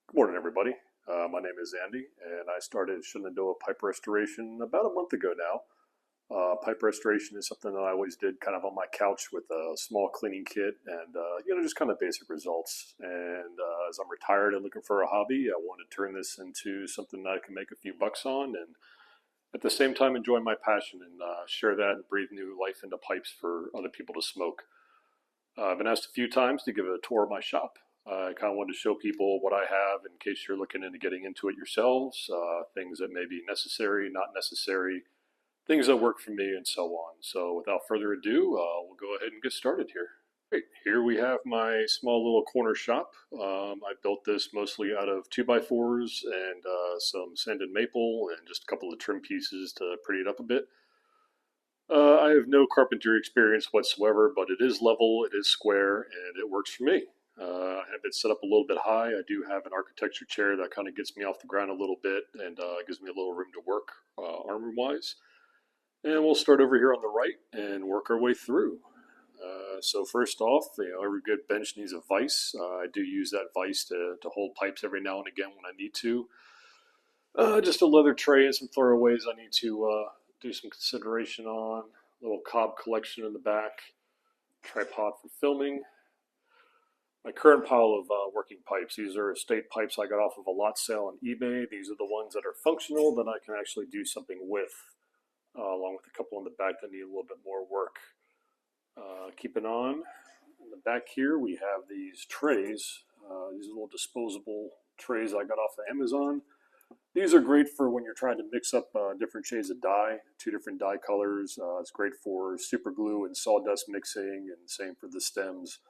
Good morning, everybody. My name is Andy, and I started Shenandoah pipe restoration about a month ago now. Pipe restoration is something that I always did kind of on my couch with a small cleaning kit and, just kind of basic results. And as I'm retired and looking for a hobby, I want to turn this into something that I can make a few bucks on and at the same time enjoy my passion and share that and breathe new life into pipes for other people to smoke. I've been asked a few times to give a tour of my shop. I kind of wanted to show people what I have in case you're looking into getting into it yourselves, things that may be necessary, not necessary, things that work for me, and so on. So without further ado, we'll go ahead and get started here. Great. Here we have my small little corner shop. I built this mostly out of 2x4s and some sanded maple and just a couple of trim pieces to pretty it up a bit. I have no carpentry experience whatsoever, but it is level, it is square, and it works for me. I have it set up a little bit high. I do have an architecture chair that kind of gets me off the ground a little bit and gives me a little room to work armor-wise. And we'll start over here on the right and work our way through. So first off, every good bench needs a vise. I do use that vise to hold pipes every now and again when I need to. Just a leather tray and some throwaways I need to do some consideration on. Little cob collection in the back. Tripod for filming. My current pile of working pipes. These are estate pipes I got off of a lot sale on eBay. These are the ones that are functional that I can actually do something with, along with a couple in the back that need a little bit more work. Keeping on, in the back here we have these trays. These little disposable trays I got off of Amazon. These are great for when you're trying to mix up different shades of dye, two different dye colors. It's great for super glue and sawdust mixing, and same for the stems.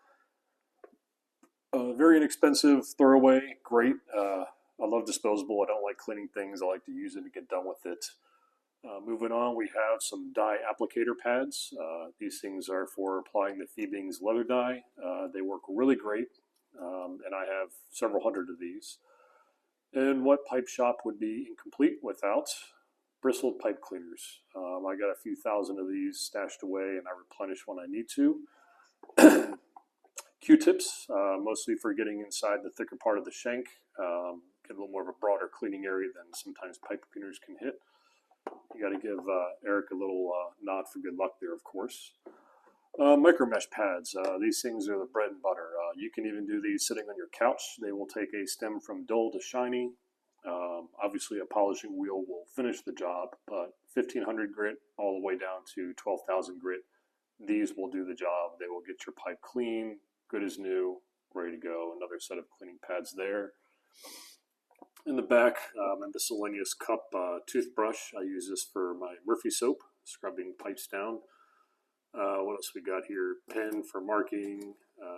Very inexpensive, throwaway, great. I love disposable. I don't like cleaning things. I like to use it and get done with it. Moving on, we have some dye applicator pads. These things are for applying the Fiebing's leather dye. They work really great, and I have several hundred of these. And what pipe shop would be incomplete without bristled pipe cleaners? I got a few thousand of these stashed away, and I replenish when I need to. Q-tips, mostly for getting inside the thicker part of the shank. Get a little more of a broader cleaning area than sometimes pipe cleaners can hit. You got to give Eric a little nod for good luck there, of course. Micro mesh pads. These things are the bread and butter. You can even do these sitting on your couch. They will take a stem from dull to shiny. Obviously, a polishing wheel will finish the job, but 1500 grit all the way down to 12,000 grit, these will do the job. They will get your pipe clean, good as new, ready to go. Another set of cleaning pads there. In the back, my miscellaneous cup toothbrush. I use this for my Murphy soap, scrubbing pipes down. What else we got here? Pen for marking,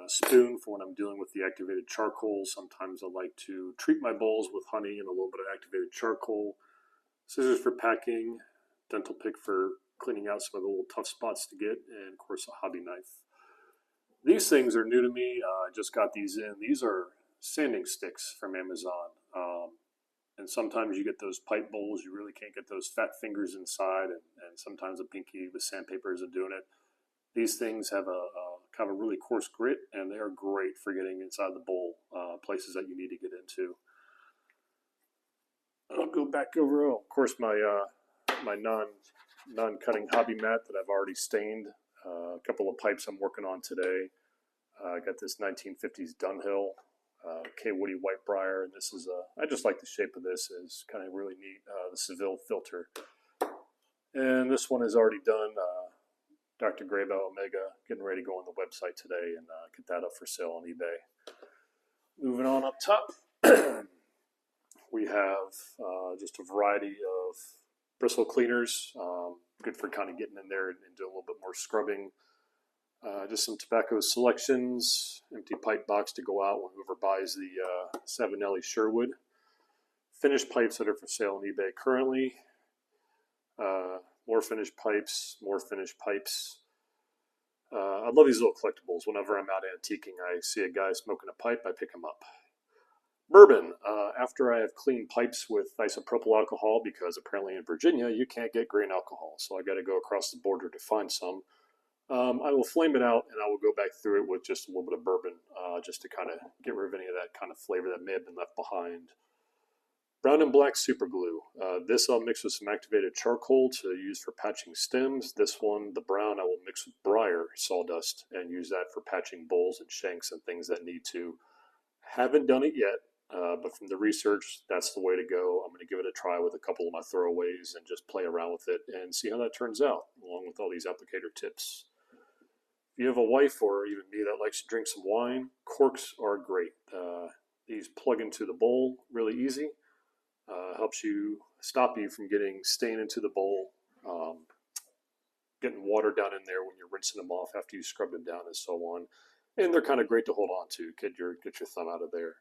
spoon for when I'm dealing with the activated charcoal. Sometimes I like to treat my bowls with honey and a little bit of activated charcoal. Scissors for packing, dental pick for cleaning out some of the little tough spots to get, and of course a hobby knife. These things are new to me. I just got these in. These are sanding sticks from Amazon. And sometimes you get those pipe bowls, you really can't get those fat fingers inside, and sometimes a pinky with sandpaper isn't doing it. These things have a kind of a really coarse grit, and they are great for getting inside the bowl, places that you need to get into. I'll go back over, of course, my non-cutting hobby mat that I've already stained. A couple of pipes I'm working on today. I got this 1950s Dunhill K. Woody Whitebriar, and this is I just like the shape of this. It's kind of really neat. The Seville filter, and this one is already done. Dr. Graybow Omega, getting ready to go on the website today and get that up for sale on eBay. Moving on up top, we have just a variety of bristle cleaners, good for kind of getting in there and doing a little bit more scrubbing. Just some tobacco selections, empty pipe box to go out when whoever buys the Savinelli Sherwood. Finished pipes that are for sale on eBay currently. More finished pipes, more finished pipes. I love these little collectibles. Whenever I'm out antiquing, I see a guy smoking a pipe, I pick him up. Bourbon. After I have cleaned pipes with isopropyl alcohol, because apparently in Virginia you can't get grain alcohol, so I got to go across the border to find some. I will flame it out and I will go back through it with just a little bit of bourbon, just to kind of get rid of any of that kind of flavor that may have been left behind. Brown and black super glue. This I'll mix with some activated charcoal to use for patching stems. This one, the brown, I will mix with briar sawdust and use that for patching bowls and shanks and things that need to. Haven't done it yet, but from the research, that's the way to go. I'm going to give it a try with a couple of my throwaways and just play around with it and see how that turns out, along with all these applicator tips. If you have a wife or even me that likes to drink some wine, corks are great. These plug into the bowl really easy. Helps you stop you from getting stain into the bowl, getting water down in there when you're rinsing them off after you scrub them down and so on. And they're kind of great to hold on to. Get your thumb out of there.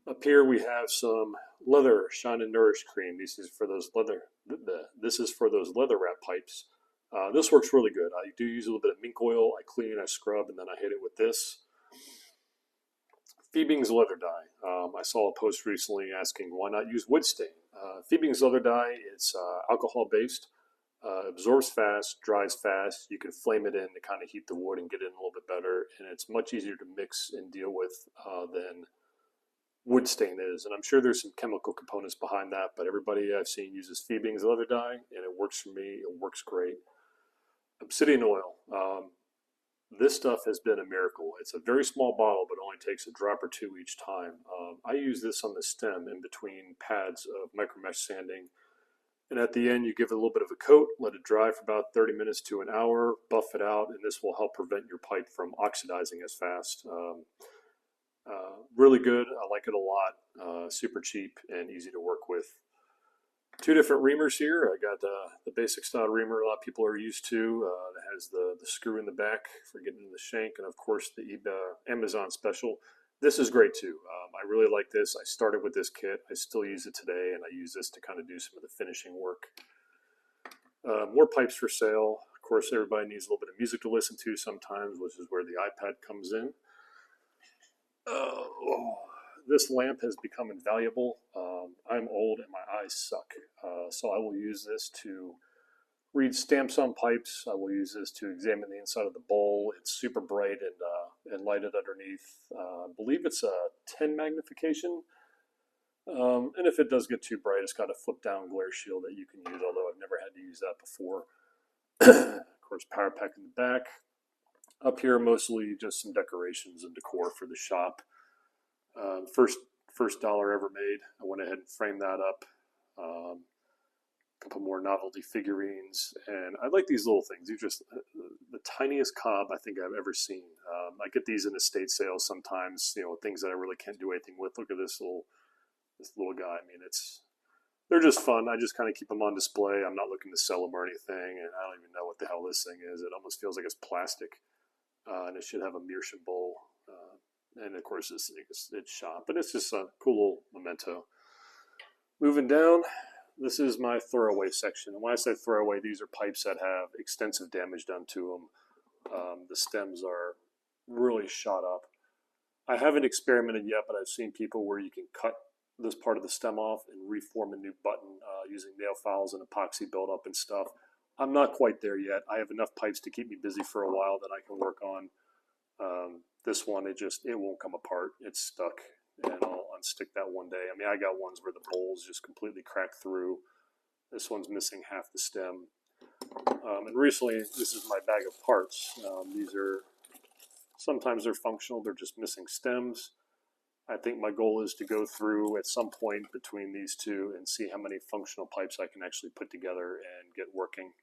Up here we have some leather shine and nourish cream. This is for those leather wrap pipes. This works really good. I do use a little bit of mink oil. I clean, I scrub, and then I hit it with this. Phoebing's leather dye. I saw a post recently asking why not use wood stain. Phoebing's leather dye, it's alcohol based, absorbs fast, dries fast. You can flame it in to kind of heat the wood and get it in a little bit better, and it's much easier to mix and deal with than wood stain is. And I'm sure there's some chemical components behind that, but everybody I've seen uses Phoebing's leather dye, and it works for me. It works great. Obsidian oil. This stuff has been a miracle. It's a very small bottle, but only takes a drop or two each time. I use this on the stem in between pads of micro mesh sanding. And at the end, you give it a little bit of a coat, let it dry for about 30 minutes to an hour, buff it out, and this will help prevent your pipe from oxidizing as fast. Really good. I like it a lot. Super cheap and easy to work with. Two different reamers here. I got the basic style reamer a lot of people are used to. That has the screw in the back for getting in the shank, and of course the Amazon special. This is great too. I really like this. I started with this kit. I still use it today, and I use this to kind of do some of the finishing work. More pipes for sale. Of course, everybody needs a little bit of music to listen to sometimes, which is where the iPad comes in. This lamp has become invaluable. I'm old and my eyes suck, so I will use this to read stamps on pipes. I will use this to examine the inside of the bowl. It's super bright and lighted underneath. I believe it's a 10 magnification. And if it does get too bright, it's got a flip down glare shield that you can use, although I've never had to use that before. Of course, power pack in the back. Up here, mostly just some decorations and decor for the shop. First dollar ever made. I went ahead and framed that up. A couple more novelty figurines, and I like these little things. These are just the tiniest cob I think I've ever seen. I get these in estate sales sometimes. You know, things that I really can't do anything with. Look at this little guy. I mean, they're just fun. I just kind of keep them on display. I'm not looking to sell them or anything, and I don't even know what the hell this thing is. It almost feels like it's plastic, and it should have a meerschaum bowl. And of course, it's shot, but it's just a cool little memento. Moving down, this is my throwaway section. And when I say throwaway, these are pipes that have extensive damage done to them. The stems are really shot up. I haven't experimented yet, but I've seen people where you can cut this part of the stem off and reform a new button using nail files and epoxy buildup and stuff. I'm not quite there yet. I have enough pipes to keep me busy for a while that I can work on. This one, it won't come apart. It's stuck, and I'll unstick that one day. I mean, I got ones where the bowls just completely cracked through. This one's missing half the stem. And recently, this is my bag of parts. Sometimes they're functional, they're just missing stems. I think my goal is to go through at some point between these two and see how many functional pipes I can actually put together and get working.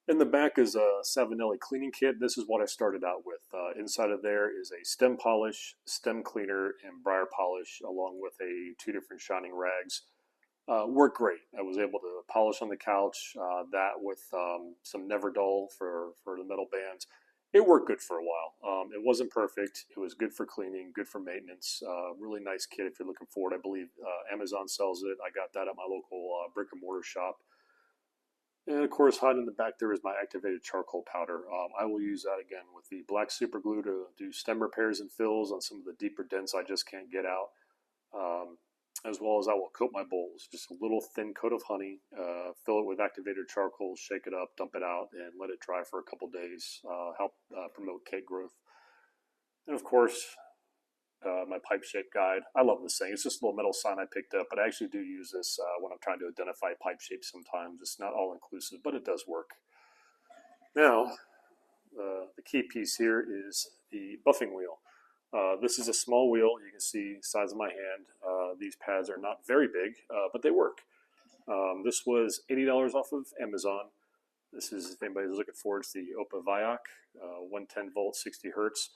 In the back is a Savinelli cleaning kit. This is what I started out with. Inside of there is a stem polish, stem cleaner, and briar polish, along with two different shining rags. Worked great. I was able to polish on the couch, that with some Never Dull for the metal bands. It worked good for a while. It wasn't perfect. It was good for cleaning, good for maintenance. Really nice kit if you're looking for it. I believe Amazon sells it. I got that at my local brick and mortar shop. And of course, hiding in the back there is my activated charcoal powder. I will use that again with the black super glue to do stem repairs and fills on some of the deeper dents I just can't get out. as well as I will coat my bowls. Just a little thin coat of honey, fill it with activated charcoal, shake it up, dump it out, and let it dry for a couple days. Help promote cake growth. And of course, my pipe shape guide. I love this thing. It's just a little metal sign I picked up, but I actually do use this when I'm trying to identify pipe shapes sometimes. It's not all inclusive, but it does work. Now, the key piece here is the buffing wheel. This is a small wheel. You can see the size of my hand. These pads are not very big, but they work. This was $80 off of Amazon. This is, if anybody's looking for it, it's the Opa Vioc, 110 volt, 60 hertz.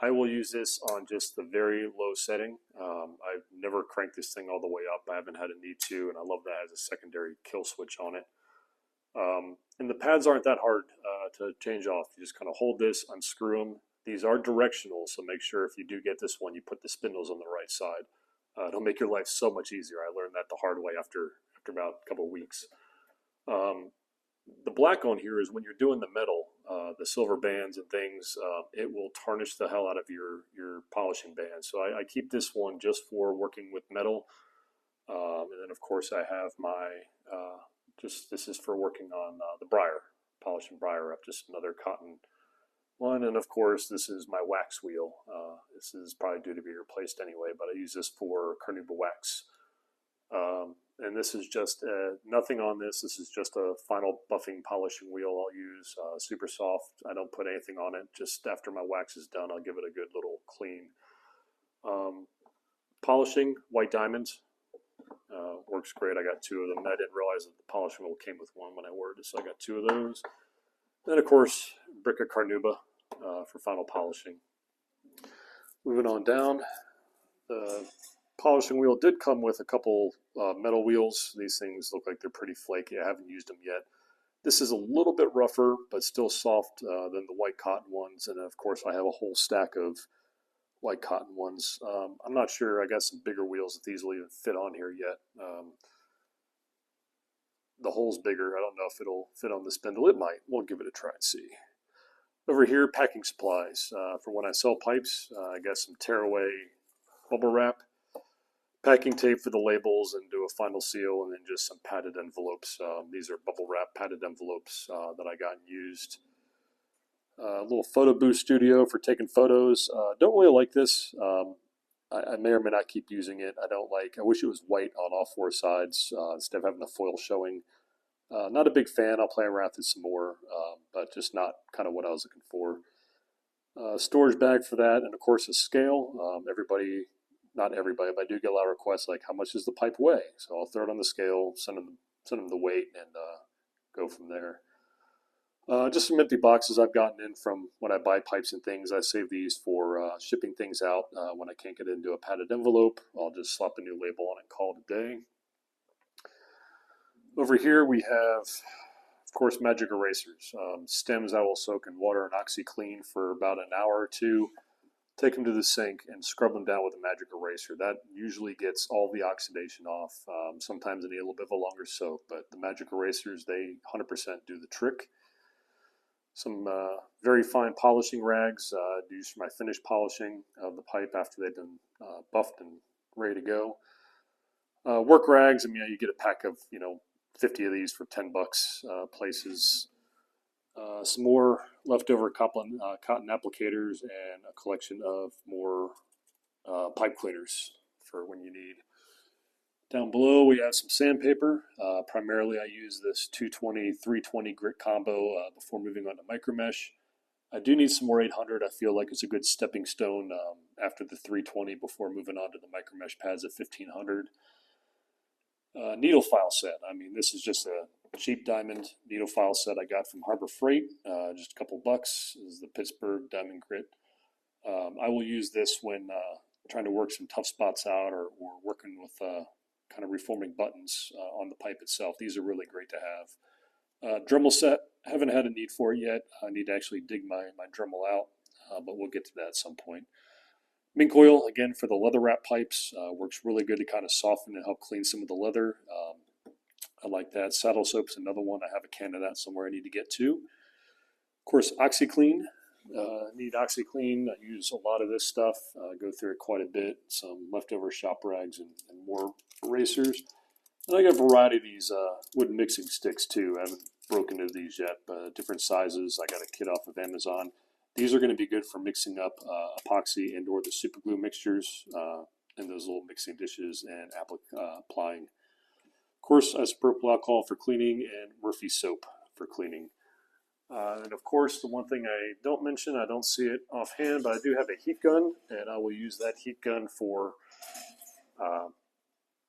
I will use this on just the very low setting. I've never cranked this thing all the way up. I haven't had a need to, and I love that it has a secondary kill switch on it. And the pads aren't that hard to change off. You just kind of hold this, unscrew them. These are directional, so make sure if you do get this one, you put the spindles on the right side. It'll make your life so much easier. I learned that the hard way after about a couple of weeks. The black on here is when you're doing the metal, the silver bands and things, it will tarnish the hell out of your polishing band. So I keep this one just for working with metal. And then of course I have my, this is for working on the briar, polishing briar up, just another cotton one. And of course this is my wax wheel. This is probably due to be replaced anyway, but I use this for carnauba wax. And this is just nothing on this. This is just a final buffing polishing wheel I'll use. Super soft. I don't put anything on it. Just after my wax is done, I'll give it a good little clean. Polishing, white diamond. Works great. I got two of them. I didn't realize that the polishing wheel came with one when I ordered it, so I got two of those. Then, of course, brick of carnauba for final polishing. Moving on down. The polishing wheel did come with a couple metal wheels. These things look like they're pretty flaky. I haven't used them yet. This is a little bit rougher, but still soft than the white cotton ones. And of course, I have a whole stack of white cotton ones. I'm not sure. I got some bigger wheels that these will even fit on here yet. The hole's bigger. I don't know if it'll fit on the spindle. It might. We'll give it a try and see. Over here, packing supplies. For when I sell pipes, I got some tearaway bubble wrap, packing tape for the labels, and do a final seal, and then just some padded envelopes. These are bubble wrap padded envelopes that I got and used. A little photo booth studio for taking photos. Don't really like this. I may or may not keep using it. I wish it was white on all four sides instead of having the foil showing. Not a big fan. I'll play around with it some more, but just not kind of what I was looking for. Storage bag for that, and of course a scale. Not everybody, but I do get a lot of requests like, how much does the pipe weigh? So I'll throw it on the scale, send them the weight, and go from there. Just some empty boxes I've gotten in from when I buy pipes and things. I save these for shipping things out. When I can't get it into a padded envelope, I'll just slap a new label on it and call it a day. Over here we have, of course, magic erasers. Stems I will soak in water and OxyClean for about an hour or two. Take them to the sink and scrub them down with a magic eraser. That usually gets all the oxidation off. Sometimes they need a little bit of a longer soak, but the magic erasers, they 100% do the trick. Some very fine polishing rags used for my finished polishing of the pipe after they've been buffed and ready to go. Work rags, you get a pack of 50 of these for 10 bucks places. Some more leftover cotton applicators, and a collection of more pipe cleaners for when you need. Down below we have some sandpaper. Primarily I use this 220-320 grit combo before moving on to micromesh. I do need some more 800. I feel like it's a good stepping stone after the 320 before moving on to the micromesh pads at 1500. Needle file set. This is just a cheap diamond needle file set I got from Harbor Freight. Just a couple bucks. This is the Pittsburgh Diamond Grit. I will use this when trying to work some tough spots out or working with kind of reforming buttons on the pipe itself. These are really great to have. Dremel set. Haven't had a need for it yet. I need to actually dig my Dremel out, but we'll get to that at some point. Mink oil, again, for the leather wrap pipes. Works really good to kind of soften and help clean some of the leather. I like that. Saddle soap's another one. I have a can of that somewhere I need to get to. Of course, OxyClean. Need OxyClean. I use a lot of this stuff. Go through it quite a bit. Some leftover shop rags and more erasers. And I got a variety of these wood mixing sticks too. I haven't broken into these yet, but different sizes. I got a kit off of Amazon. These are going to be good for mixing up epoxy and or the super glue mixtures in those little mixing dishes and applying. Of course, isopropyl alcohol for cleaning and Murphy soap for cleaning. And of course, the one thing I don't mention, I don't see it offhand, but I do have a heat gun, and I will use that heat gun for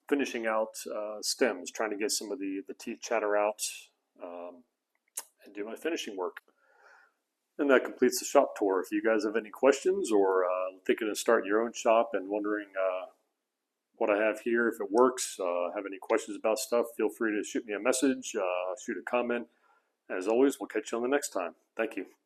finishing out stems, trying to get some of the teeth chatter out and do my finishing work. And that completes the shop tour. If you guys have any questions or thinking of starting your own shop and wondering what I have here, if it works, have any questions about stuff, feel free to shoot me a message, shoot a comment. As always, we'll catch you on the next time. Thank you.